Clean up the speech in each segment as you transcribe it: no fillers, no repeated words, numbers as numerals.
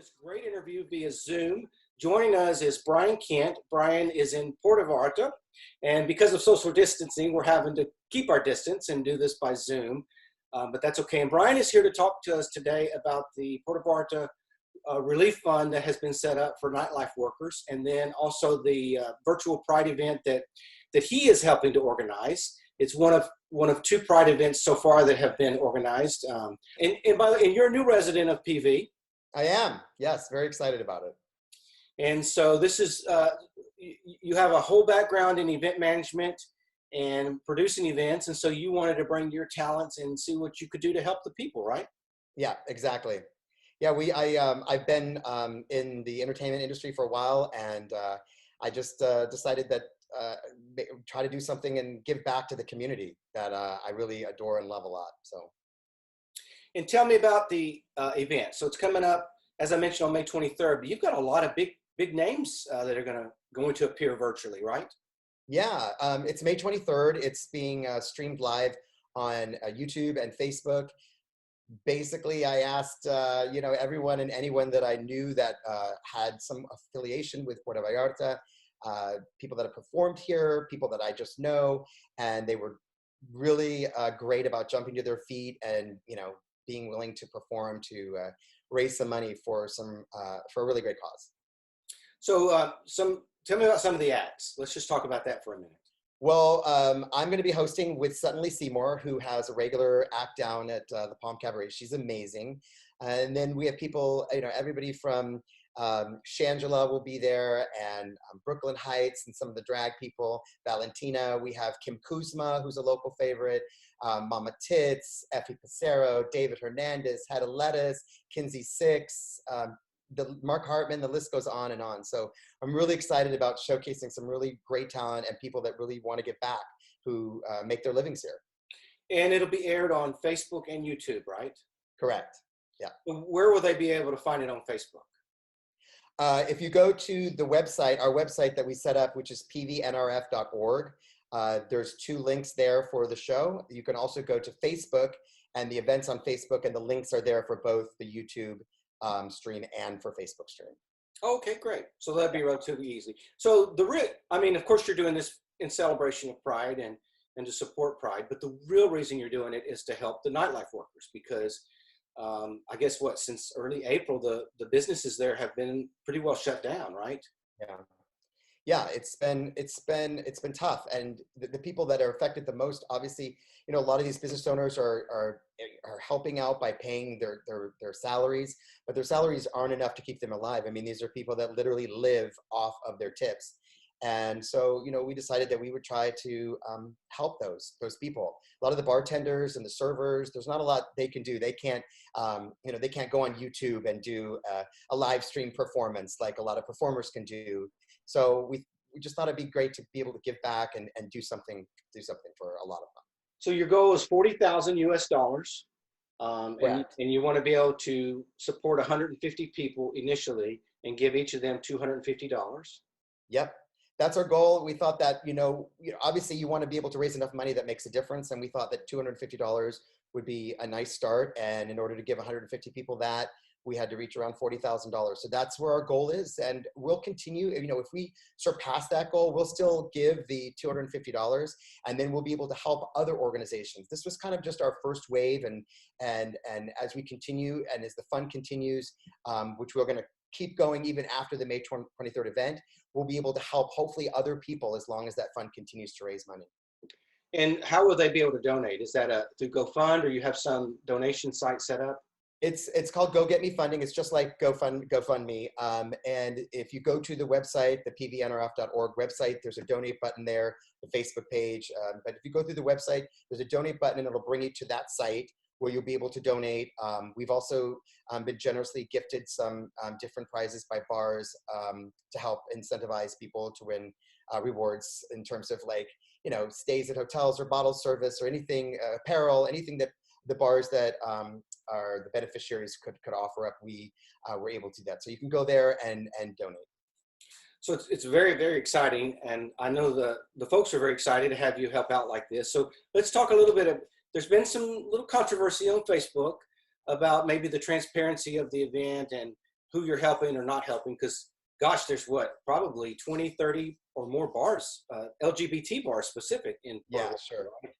this great interview via Zoom. Joining us is Brian Kent. Brian is in Puerto Vallarta, and because of social distancing, we're having to keep our distance and do this by Zoom, but that's okay. And Brian is here to talk to us today about the Puerto Vallarta relief fund that has been set up for nightlife workers, and then also the virtual Pride event that he is helping to organize. It's one of two Pride events so far that have been organized. And you're a new resident of PV. I am, yes, very excited about it. And so this is, you have a whole background in event management and producing events, and so you wanted to bring your talents and see what you could do to help the people, right? Yeah, exactly. Yeah, I've been in the entertainment industry for a while, and I just decided that try to do something and give back to the community that I really adore and love a lot. So. And tell me about the event. So it's coming up, as I mentioned, on May 23rd, but you've got a lot of big names that are going to appear virtually, right? Yeah, it's May 23rd. It's being streamed live on YouTube and Facebook. Basically, I asked, everyone and anyone that I knew that had some affiliation with Puerto Vallarta, people that have performed here, people that I just know, and they were really great about jumping to their feet and, being willing to perform to raise some money for a really great cause. So tell me about some of the acts. Let's just talk about that for a minute. Well, I'm going to be hosting with Suddenly Seymour, who has a regular act down at the Palm Cabaret. She's amazing. And then we have people, everybody from Shangela will be there, and Brooklyn Heights and some of the drag people. Valentina, we have Kim Kuzma, who's a local favorite, Mama Tits, Effie Pissarro, David Hernandez, Hedda Lettuce, Kinsey Six, Mark Hartman, the list goes on and on. So I'm really excited about showcasing some really great talent and people that really want to give back, who make their livings here. And it'll be aired on Facebook and YouTube, right? Correct, yeah. Where will they be able to find it on Facebook? If you go to the website, our website that we set up, which is pvnrf.org, there's two links there for the show. You can also go to Facebook and the events on Facebook, and the links are there for both the YouTube stream and for Facebook stream. Okay, great. So that'd be relatively easy. So of course you're doing this in celebration of Pride and to support Pride, but the real reason you're doing it is to help the nightlife workers, because I guess since early April, the businesses there have been pretty well shut down, right? Yeah, it's been tough, and the people that are affected the most, obviously, a lot of these business owners are helping out by paying their salaries, but their salaries aren't enough to keep them alive. I mean, these are people that literally live off of their tips. And so, we decided that we would try to help those people. A lot of the bartenders and the servers, there's not a lot they can do. They can't, they can't go on YouTube and do a live stream performance like a lot of performers can do. So we just thought it'd be great to be able to give back and do something for a lot of them. So your goal is $40,000 US, and you want to be able to support 150 people initially and give each of them $250. Yep. That's our goal. We thought that, obviously you want to be able to raise enough money that makes a difference. And we thought that $250 would be a nice start. And in order to give 150 people that, we had to reach around $40,000. So that's where our goal is. And we'll continue, if we surpass that goal, we'll still give the $250, and then we'll be able to help other organizations. This was kind of just our first wave. And as we continue, and as the fund continues, which we're going to keep going even after the May 23rd event, we'll be able to help hopefully other people as long as that fund continues to raise money. And how will they be able to donate? Is that through GoFund, or you have some donation site set up? It's called Go Get Me Funding. It's just like GoFundMe. And if you go to the website, the pvnrf.org website, there's a donate button there, the Facebook page. But if you go through the website, there's a donate button, and it'll bring you to that site where you'll be able to donate. We've also been generously gifted some different prizes by bars to help incentivize people to win rewards in terms of stays at hotels or bottle service or anything, apparel, anything that the bars that are the beneficiaries could offer up. We were able to do that. So you can go there and donate. So it's very, very exciting. And I know the folks are very excited to have you help out like this. So let's talk a little bit there's been some little controversy on Facebook about maybe the transparency of the event and who you're helping or not helping, because gosh, there's what, probably 20, 30 or more bars, LGBT bars specific in Yeah, Puerto, sure. right?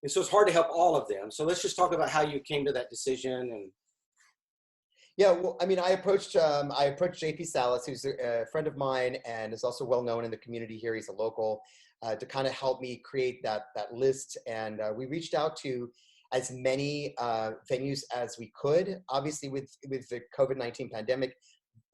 And so it's hard to help all of them. So let's just talk about how you came to that decision. And Yeah, well, I mean, I approached JP Salas, who's a friend of mine and is also well known in the community here. He's a local, to kind of help me create that list, and we reached out to as many venues as we could. Obviously, with the COVID-19 pandemic,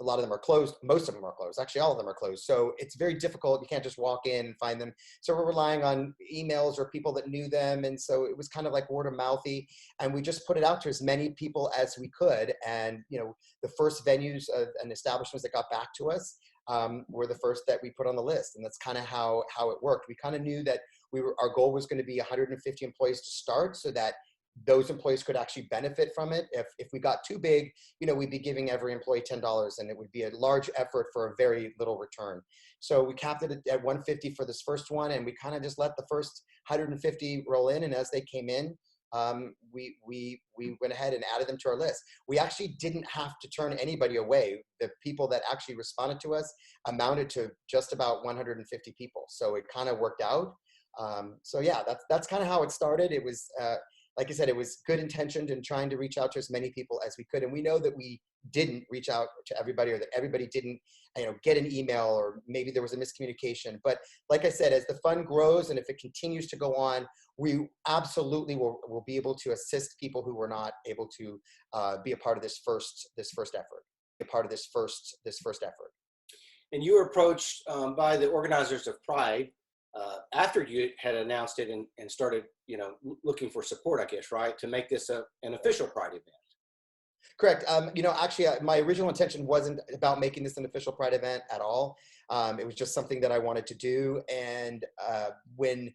a lot of them are closed. Most of them are closed. Actually, all of them are closed. So it's very difficult. You can't just walk in and find them. So we're relying on emails or people that knew them. And so it was kind of like word of mouthy. And we just put it out to as many people as we could. And, you know, the first venues and establishments that got back to us were the first that we put on the list. And that's kind of how it worked. We kind of knew that our goal was going to be 150 employees to start, so that those employees could actually benefit from it. If we got too big, you know, we'd be giving every employee $10, and it would be a large effort for a very little return. So we capped it at 150 for this first one, and we kind of just let the first 150 roll in. And as they came in, we went ahead and added them to our list. We actually didn't have to turn anybody away. The people that actually responded to us amounted to just about 150 people. So it kind of worked out. So yeah, that's kind of how it started. It was, like I said, it was good intentioned and trying to reach out to as many people as we could. And we know that we didn't reach out to everybody, or that everybody didn't, you know, get an email, or maybe there was a miscommunication. But like I said, as the fund grows and if it continues to go on, we absolutely will be able to assist people who were not able to be a part of this first effort. and you were approached by the organizers of Pride after you had announced it and started, you know, looking for support, I guess, right, to make this an official Pride event. Correct. You know, actually, my original intention wasn't about making this an official Pride event at all. It was just something that I wanted to do. And when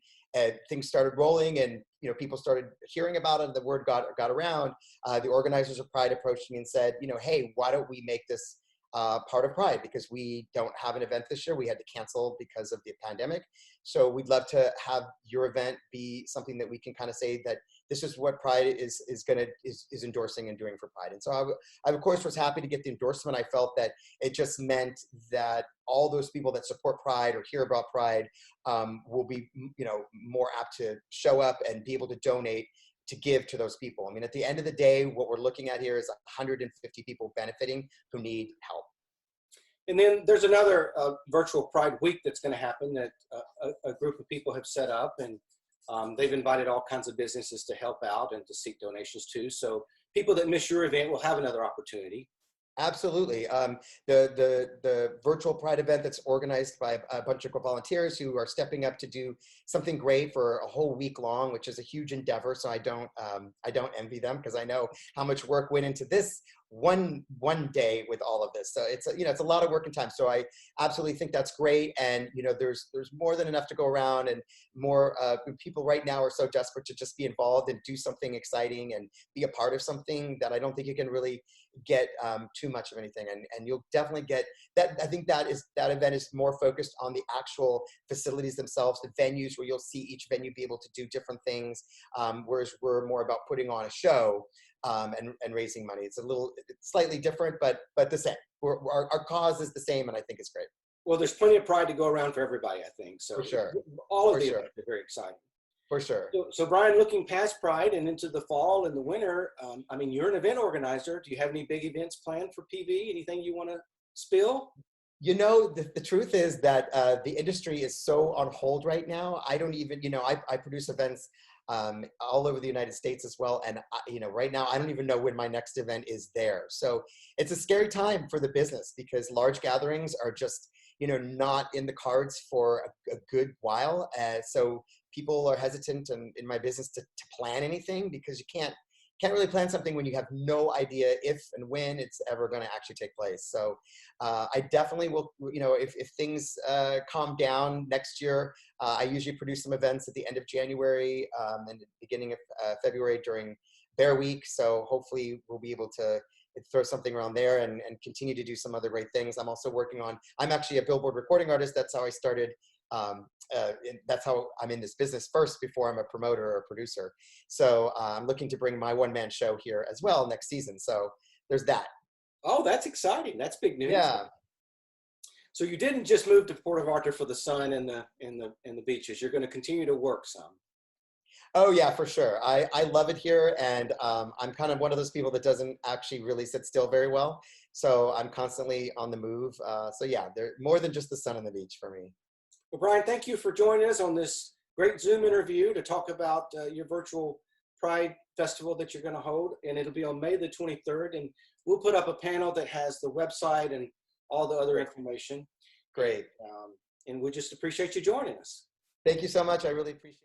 things started rolling, and you know, people started hearing about it, the word got around. The organizers of Pride approached me and said, you know, hey, why don't we make this part of Pride, because we don't have an event this year. We had to cancel because of the pandemic. So we'd love to have your event be something that we can kind of say that this is what Pride is endorsing and doing for Pride. And so I of course was happy to get the endorsement. I felt that it just meant that all those people that support Pride or hear about Pride will be, you know, more apt to show up and be able to donate, to give to those people. I mean, at the end of the day, what we're looking at here is 150 people benefiting who need help. And then there's another virtual Pride Week that's going to happen that a group of people have set up, and they've invited all kinds of businesses to help out and to seek donations too. So people that miss your event will have another opportunity. Absolutely. The virtual Pride event that's organized by a bunch of volunteers who are stepping up to do something great for a whole week long, which is a huge endeavor. So I don't envy them, because I know how much work went into this one day with all of this. So it's you know, it's a lot of work and time. So I absolutely think that's great. And you know, there's more than enough to go around, and more people right now are so desperate to just be involved and do something exciting and be a part of something that I don't think you can really get too much of anything. And you'll definitely get that. I think that event is more focused on the actual facilities themselves, the venues, where you'll see each venue be able to do different things, whereas we're more about putting on a show and raising money. It's slightly different, but the same. Our cause is the same, and I think it's great. Well, there's plenty of Pride to go around for everybody, I think. So for sure, all of the events are very exciting. For sure. So Brian, looking past Pride and into the fall and the winter, I mean, you're an event organizer. Do you have any big events planned for PV? Anything you want to spill? You know, the truth is that the industry is so on hold right now. I don't even, you know, I produce events all over the United States as well. And, you know, right now, I don't even know when my next event is there. So it's a scary time for the business, because large gatherings are just, you know, not in the cards for a good while. So people are hesitant in my business to plan anything, because you can't really plan something when you have no idea if and when it's ever going to actually take place. So I definitely will, you know, if things calm down next year, I usually produce some events at the end of January and the beginning of February during Bear Week. So hopefully we'll be able to throw something around there and continue to do some other great things. I'm also working on, I'm actually a Billboard recording artist. That's how I started. That's how I'm in this business first, before I'm a promoter or a producer. So I'm looking to bring my one-man show here as well next season. So there's that. Oh, that's exciting. That's big news. Yeah. So you didn't just move to Puerto Vallarta for the sun and the beaches. You're going to continue to work some. Oh yeah, for sure. I love it here, and I'm kind of one of those people that doesn't actually really sit still very well. So I'm constantly on the move. So yeah, they're more than just the sun and the beach for me. Well, Brian, thank you for joining us on this great Zoom interview to talk about your virtual Pride Festival that you're going to hold, and it'll be on May the 23rd. And we'll put up a panel that has the website and all the other Great. information. Great. And we just appreciate you joining us. Thank you so much. I really appreciate it.